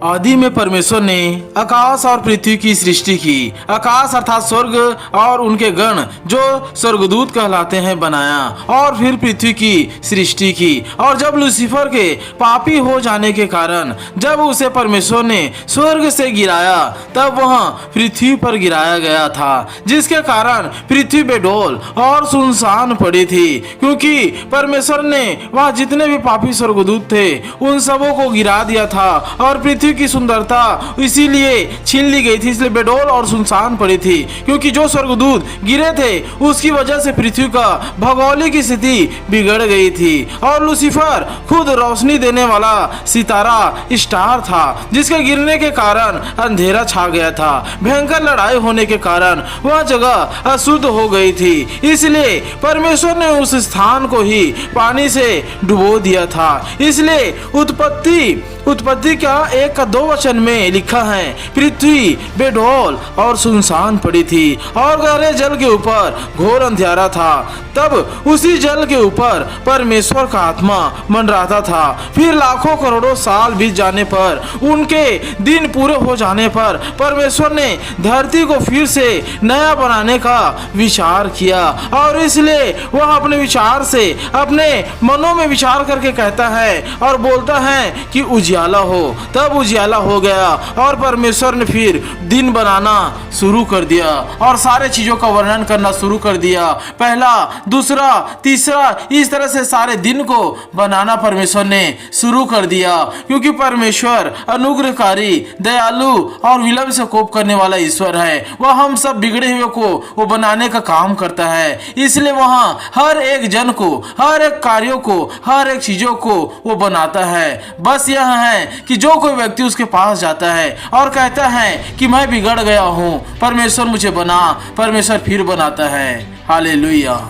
आदि में परमेश्वर ने आकाश और पृथ्वी की सृष्टि की। आकाश अर्थात स्वर्ग और उनके गण जो स्वर्गदूत कहलाते हैं बनाया, और फिर पृथ्वी की सृष्टि की। और जब लूसीफर के पापी हो जाने के कारण जब उसे परमेश्वर ने स्वर्ग से गिराया, तब वह पृथ्वी पर गिराया गया था, जिसके कारण पृथ्वी बेडौल और सुनसान पड़ी थी, क्योंकि परमेश्वर ने वह जितने भी पापी स्वर्गदूत थे उन सबों को गिरा दिया था, और पृथ्वी की सुंदरता इसीलिए छीन ली गई थी, इसलिए बेडौल और सुनसान पड़ी थी, क्योंकि जो स्वर्गदूत गिरे थे उसकी वजह से पृथ्वी का भौगोलिक स्थिति बिगड़ गई थी। और लूसीफर खुद रोशनी देने वाला सितारा स्टार था, जिसके गिरने के कारण अंधेरा छा गया था। भयंकर लड़ाई होने के कारण वह जगह अशुद्ध हो गई थी, इसलिए परमेश्वर ने उस स्थान को ही पानी से डुबो दिया था। इसलिए उत्पत्ति का 1:2 में लिखा है, पृथ्वी बेडौल और सुनसान पड़ी थी और गहरे जल के ऊपर घोर अंधेरा था। तब उसी जल के ऊपर परमेश्वर का आत्मा मंडराता था। फिर लाखों करोड़ों साल बीत जाने पर, उनके दिन पूरे हो जाने पर परमेश्वर ने धरती को फिर से नया बनाने का विचार किया, और इसलिए वह अपने विचार से अपने मनों में विचार करके कहता है और बोलता है कि उजियाला हो। तब उजियाला हो गया और परमेश्वर ने फिर दिन बनाना शुरू कर दिया और सारे चीजों का वर्णन करना शुरू कर दिया। पहला, दूसरा, तीसरा, इस तरह से सारे दिन को बनाना परमेश्वर ने शुरू कर दिया, क्योंकि परमेश्वर अनुग्रहकारी, दयालु और विलंब से कोप करने वाला ईश्वर है। वह हम सब बिगड़े हुए को वो बनाने का काम करता है, इसलिए वहाँ हर एक जन को, हर एक कार्यों को, हर एक चीजों को वो बनाता है। बस यह है कि जो कोई व्यक्ति उसके पास जाता है और कहता है कि मैं बिगड़ गया हूँ, परमेश्वर मुझे बना, परमेश्वर फिर बनाता है। हालेलुया।